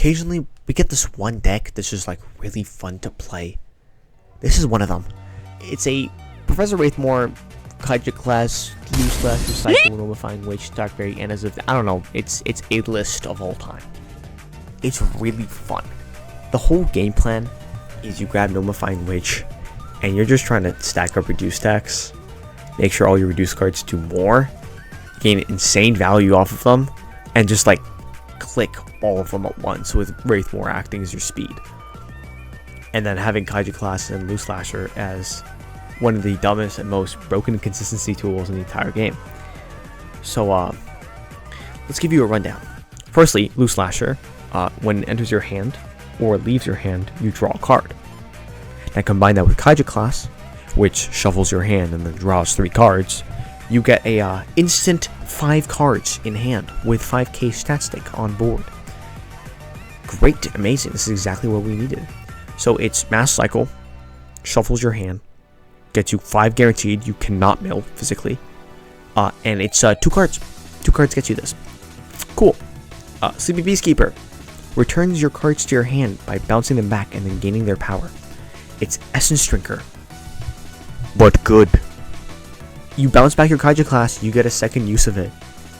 occasionally we get this one deck that's just like really fun to play. This is one of them. It's a Professor Wraithmore Kaijuro class, Loose Slasher, Cycle, Notifying Witch, Darkberry, and as of I don't know, it's a list of all time. It's really fun. The whole game plan is you grab Notifying Witch, and you're just trying to stack up reduce stacks, make sure all your reduce cards do more, gain insane value off of them, and just like click all of them at once with Wraithmore acting as your speed. And then having Kaijuro class and Loose Slasher as one of the dumbest and most broken consistency tools in the entire game. So let's give you a rundown. Firstly, Loose Slasher, when it enters your hand or leaves your hand, you draw a card. Now combine that with Kaijuro class, which shuffles your hand and then draws 3 cards, you get a instant 5 cards in hand with 5k stat stick on board. Great, amazing, this is exactly what we needed. So it's mass cycle, shuffles your hand, gets you 5 guaranteed, you cannot mill physically, and it's 2 cards. 2 cards gets you this. Cool. Sleepy Beastkeeper returns your cards to your hand by bouncing them back and then gaining their power. It's Essence Drinker, but good. You bounce back your Kaijuro class, you get a second use of it.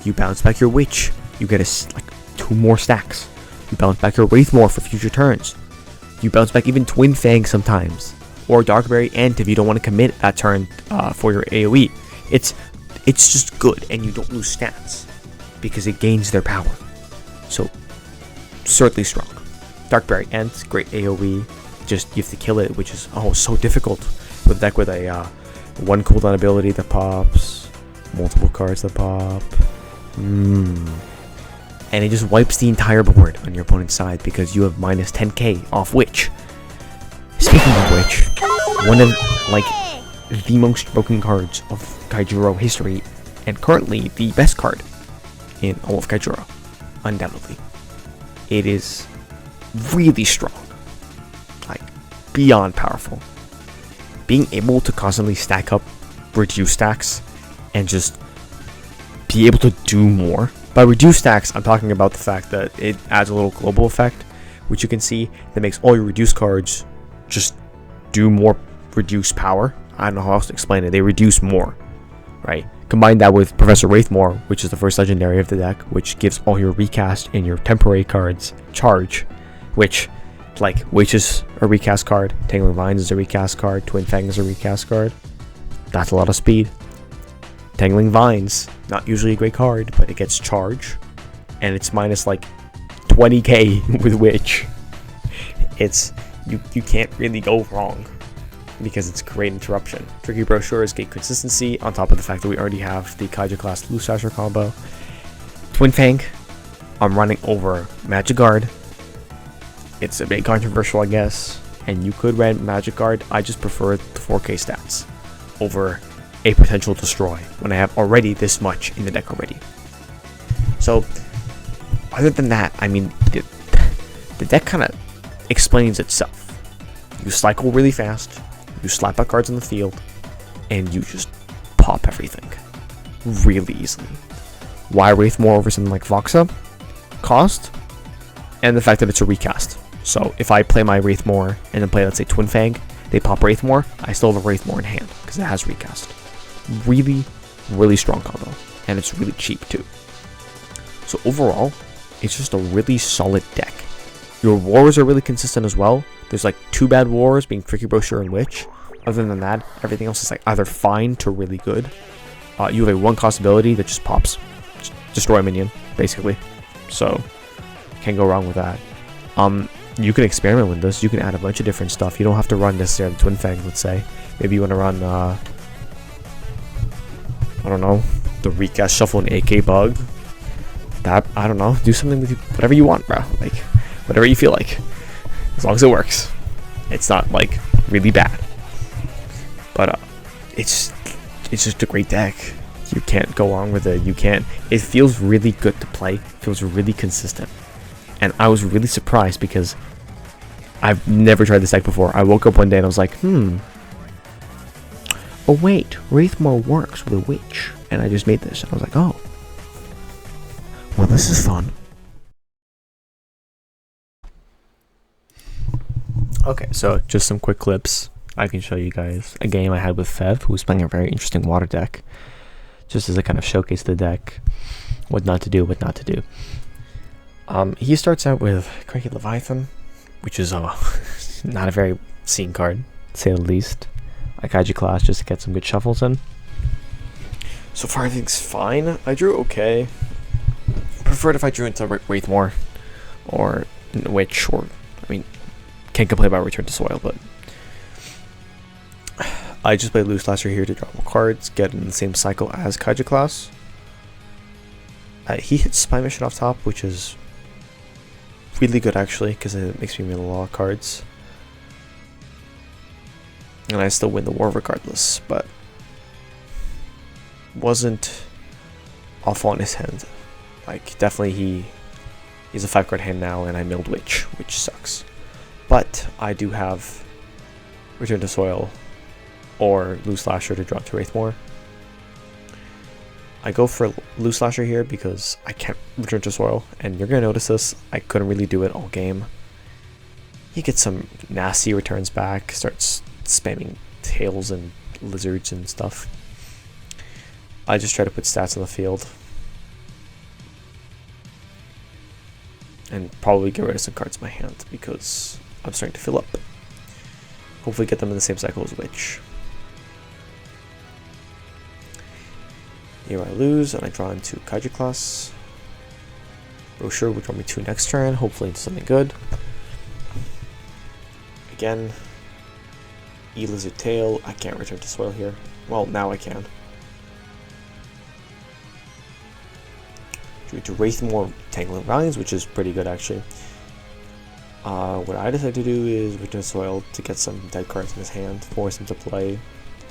You bounce back your Witch, you get like 2 more stacks. You bounce back your Wraithmore for future turns. You bounce back even Twin Fang sometimes, or Darkberry Ant if you don't want to commit that turn for your AoE. It's just good, and you don't lose stats because it gains their power. So certainly strong. Darkberry Ant, great AoE. Just you have to kill it, which is so difficult with a deck with a 1 cooldown ability that pops, multiple cards that pop, and it just wipes the entire board on your opponent's side because you have minus 10k off Witch. Speaking of which, one of the most broken cards of Kaijuro history, and currently the best card in all of Kaijuro, undoubtedly. It is really strong, like beyond powerful. Being able to constantly stack up reduce stacks and just be able to do more. By reduce stacks, I'm talking about the fact that it adds a little global effect, which you can see that makes all your reduce cards just do more reduced power. I don't know how else to explain it. They reduce more, right? Combine that with Professor Wraithmore, which is the first legendary of the deck, which gives all your recast and your temporary cards charge, which, like, Witch is a recast card, Tangling Vines is a recast card, Twin Fang is a recast card. That's a lot of speed. Tangling Vines, not usually a great card, but it gets charge, and it's minus like 20k with Witch. It's you can't really go wrong because it's great interruption. Tricky Brochures get consistency on top of the fact that we already have the Kaijuro class Loose Slasher combo. Twin Fang, I'm running over Magic Guard. It's a bit controversial, I guess, and you could run Magic Guard. I just prefer the 4k stats over a potential destroy when I have already this much in the deck already. So other than that, I mean, the deck kind of explains itself. You cycle really fast, you slap out cards on the field, and you just pop everything really easily. Why Wraithmore over something like Voxa? Cost, and the fact that it's a recast. So if I play my Wraithmore and then play, let's say, Twin Fang, they pop Wraithmore, I still have a Wraithmore in hand because it has recast. Really, really strong combo, and it's really cheap too. So overall, it's just a really solid deck. Your wars are really consistent as well. There's like 2 bad wars, being Tricky Brochure and Witch. Other than that, everything else is like either fine to really good. You have a 1-cost ability that just pops, just destroy a minion, basically. So can't go wrong with that. You can experiment with this. You can add a bunch of different stuff. You don't have to run necessarily Twin Fang, let's say. Maybe you want to run, I don't know, the recast shuffle and AK bug. That, I don't know, do something with whatever you want, bro. Like, whatever you feel like, as long as it works. It's not like really bad, but it's just a great deck. You can't go wrong with it. It feels really good to play. It feels really consistent, and I was really surprised because I've never tried this deck before. I woke up one day and I was like, oh wait, Wraithmore works with a Witch, and I just made this, and I was like, oh, well, this is fun. Okay, so just some quick clips. I can show you guys a game I had with Fev, who was playing a very interesting water deck, just as a kind of showcase the deck, what not to do, what not to do. He starts out with Cranky Leviathan, which is not a very seen card, to say the least. I Kaiju class just to get some good shuffles in. So far everything's fine. I drew okay. Preferred if I drew into Wraithmore or Witch, or I mean, can't complain about Return to Soil, but I just played Loose Lasher here to draw more cards, get in the same cycle as Kaiju class. He hits Spy Mission off top, which is really good actually, because it makes me win a lot of cards. And I still win the war regardless, but wasn't awful on his hand. Like, definitely he's a 5-card hand now, and I milled Witch, which sucks. But I do have Return to Soil or Loose Slasher to drop to Wraithmore. I go for Loose Slasher here because I can't Return to Soil, and you're going to notice this, I couldn't really do it all game. He gets some nasty returns back, starts spamming tails and lizards and stuff. I just try to put stats on the field and probably get rid of some cards in my hand because I'm starting to fill up. Hopefully get them in the same cycle as Witch. Here I lose and I draw into Kaiju class. Brochure will draw me 2 next turn, hopefully into something good. Again, E-Lizard Tail, I can't Return to Soil here. Well, now I can. Drew to Wraithmore Tangling Vines, which is pretty good actually. What I decided to do is Return to Soil to get some dead cards in his hand, force him to play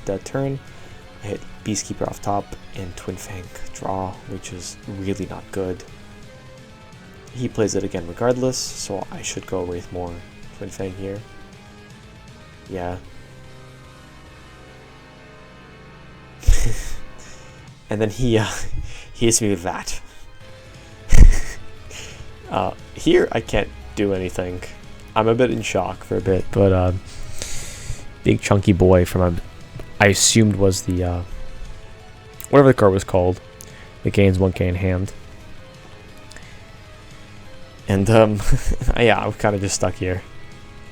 dead turn. I hit Beastkeeper off top and Twin Fang draw, which is really not good. He plays it again regardless, so I should go Wraithmore Twin Fang here. Yeah. And then he hits me with that. Here I can't do anything. I'm a bit in shock for a bit, but big chunky boy from I assumed was the whatever the card was called, that gains 1k in hand. And yeah, I'm kind of just stuck here.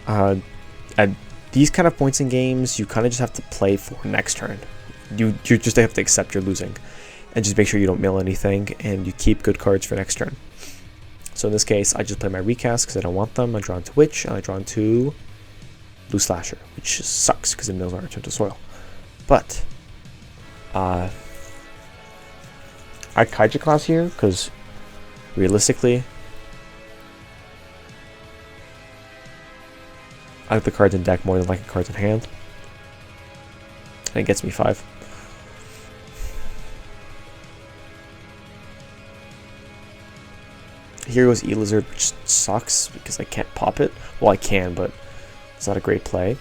At these kind of points in games, you kind of just have to play for next turn. You just have to accept you're losing, and just make sure you don't mill anything, and you keep good cards for next turn. So in this case, I just play my recast because I don't want them. I draw into Witch, and I draw into Loose Slasher, which just sucks because it mills my Return to Soil. But I Kaiju class here because realistically, I like the cards in deck more than like the cards in hand, and it gets me 5. Here goes E-Lizard, which sucks because I can't pop it. Well, I can, but it's not a great play.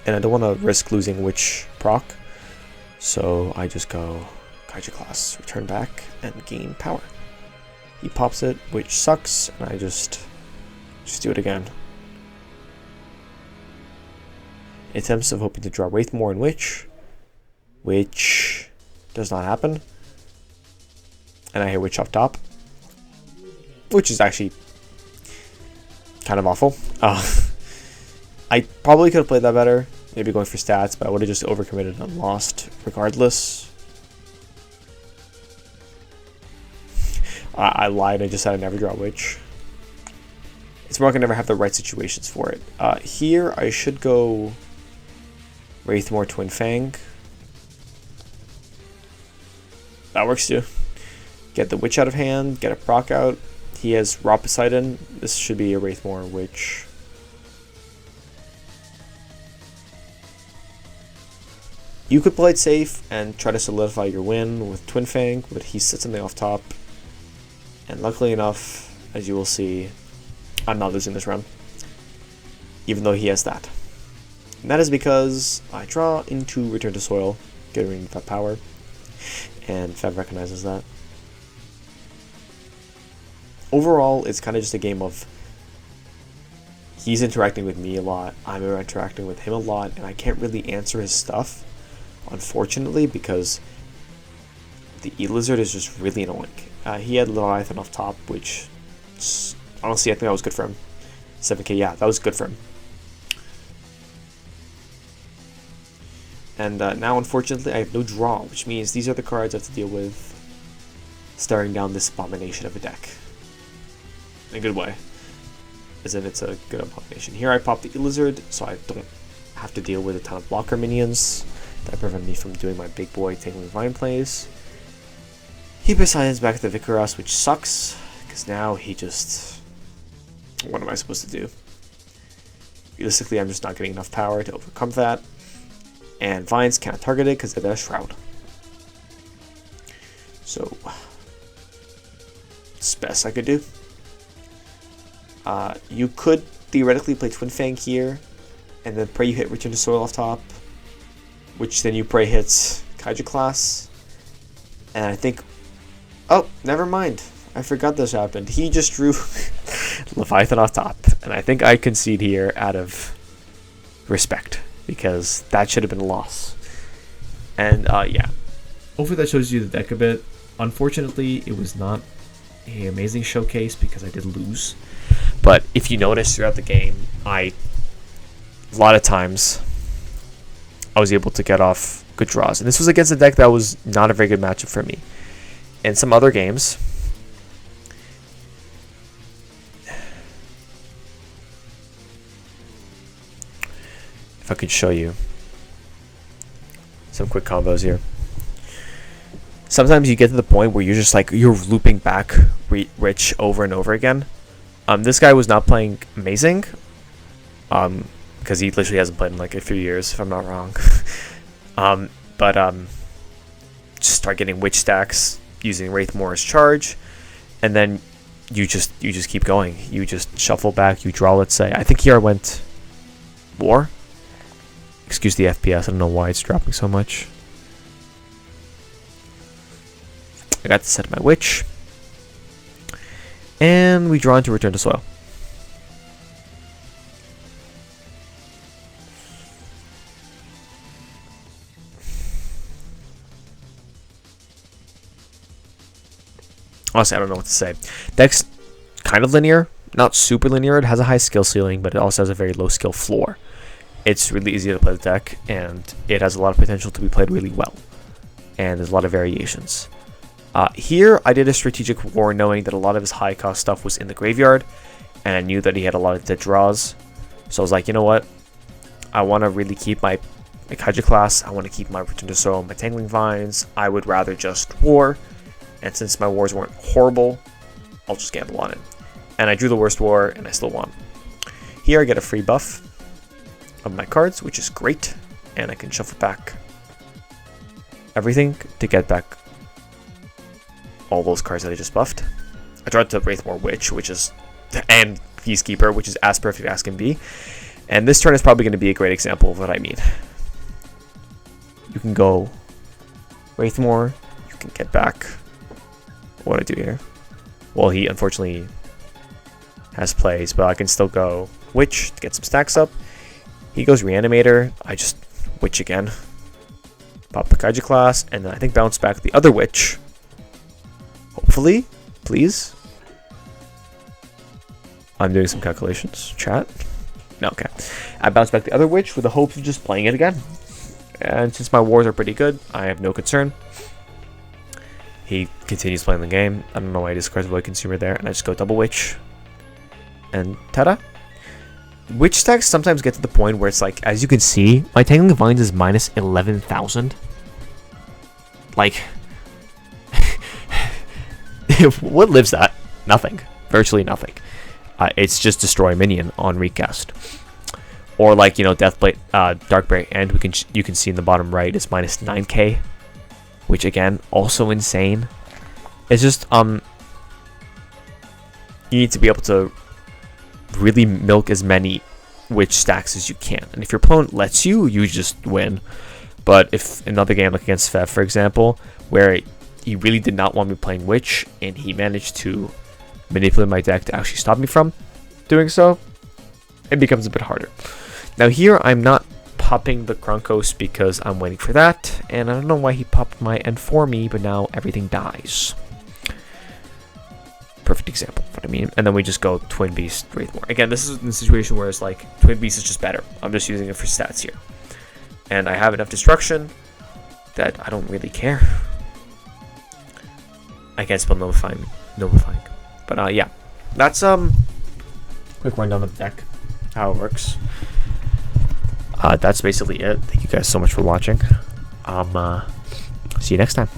And I don't want to risk losing Witch proc, so I just go Kaiju class, return back, and gain power. He pops it, which sucks, and I just do it again. Attempts of hoping to draw Wraithmore and Witch, which does not happen. And I hit Witch up top, which is actually kind of awful. I probably could have played that better, maybe going for stats, but I would have just overcommitted and lost regardless. I lied, I just said I never draw Witch. It's more like I never have the right situations for it. Here I should go Wraithmore Twin Fang. That works too. Get the Witch out of hand, get a proc out. He has Raw Poseidon. This should be a Wraithmore Witch. You could play it safe and try to solidify your win with Twin Fang, but he sits something off top. And luckily enough, as you will see, I'm not losing this round, even though he has that. And that is because I draw into Return to Soil, getting that power, and Fev recognizes that. Overall, it's kind of just a game of he's interacting with me a lot, I'm interacting with him a lot, and I can't really answer his stuff, unfortunately, because the E-Lizard is just really annoying. He had Leviathan off top, which, honestly, I think that was good for him. 7k, yeah, that was good for him. And now, unfortunately, I have no draw, which means these are the cards I have to deal with staring down this abomination of a deck. In a good way. As in, it's a good abomination. Here I pop the E-Lizard, so I don't have to deal with a ton of blocker minions that prevent me from doing my big boy Tingling Vine plays. He Poseidon's back at the Vicaros, which sucks, because now he just... What am I supposed to do? Realistically, I'm just not getting enough power to overcome that. And Vines can't target it because they're a Shroud. So, it's the best I could do. You could theoretically play Twin Fang here, and then pray you hit Return to Soil off top, which then you pray hits Kaiju class. And I think... Oh, never mind. I forgot this happened. He just drew Leviathan off top, and I think I concede here out of respect, because that should have been a loss. And yeah, hopefully that shows you the deck a bit. Unfortunately, it was not an amazing showcase because I did lose. But if you notice throughout the game, a lot of times I was able to get off good draws, and this was against a deck that was not a very good matchup for me. In some other games, if I could show you some quick combos here. Sometimes you get to the point where you're just like, you're looping back Rich over and over again. This guy was not playing amazing, because he literally hasn't played in like a few years, if I'm not wrong. Just start getting Witch stacks using Wraithmore as charge, and then you just keep going. You just shuffle back, you draw, let's say. I think here I went War. Excuse the FPS, I don't know why it's dropping so much. I got to set my Witch. And we draw into Return to Soil. Honestly, I don't know what to say. Deck's kind of linear, not super linear. It has a high skill ceiling, but it also has a very low skill floor. It's really easy to play the deck, and it has a lot of potential to be played really well. And there's a lot of variations. Here, I did a strategic war knowing that a lot of his high cost stuff was in the graveyard, and I knew that he had a lot of dead draws. So I was like, you know what? I want to really keep my Kaiju class. I want to keep my Return to Soil, my Tangling Vines. I would rather just war. And since my wars weren't horrible, I'll just gamble on it. And I drew the worst war, and I still won. Here I get a free buff of my cards, which is great. And I can shuffle back everything to get back all those cards that I just buffed. I draw to Wraithmore Witch, and Peacekeeper, which is as perfect as can be. And this turn is probably going to be a great example of what I mean. You can go Wraithmore, you can get back... What do I do here? Well, he unfortunately has plays, but I can still go Witch to get some stacks up. He goes Reanimator. I just Witch again. Pop the Kaiju class, and then I think bounce back the other Witch. Hopefully, please. I'm doing some calculations. Chat. No, okay. I bounce back the other Witch with the hopes of just playing it again. And since my wars are pretty good, I have no concern. He continues playing the game. I don't know why he discards Void Consumer there, and I just go double Witch. And ta-da! Witch stacks sometimes get to the point where it's like, as you can see, my Tangling Vines is minus 11,000. Like, what lives that? Nothing. Virtually nothing. It's just destroy minion on recast. Or like, you know, Deathblade, Darkberry, and you can see in the bottom right is minus 9k. Which again, also insane. It's just you need to be able to really milk as many Witch stacks as you can. And if your opponent lets you, you just win. But if another game like against Fev, for example, where he really did not want me playing Witch, and he managed to manipulate my deck to actually stop me from doing so, it becomes a bit harder. Now here, I'm not popping the Kronkos because I'm waiting for that, and I don't know why he popped my N for me, but now everything dies. Perfect example of what I mean. And then we just go Twin Beast, Wraithmore. Again, this is the situation where it's like, Twin Beast is just better. I'm just using it for stats here. And I have enough destruction that I don't really care. I can't spell notifying. But yeah. That's quick rundown of the deck. How it works. That's basically it. Thank you guys so much for watching. See you next time.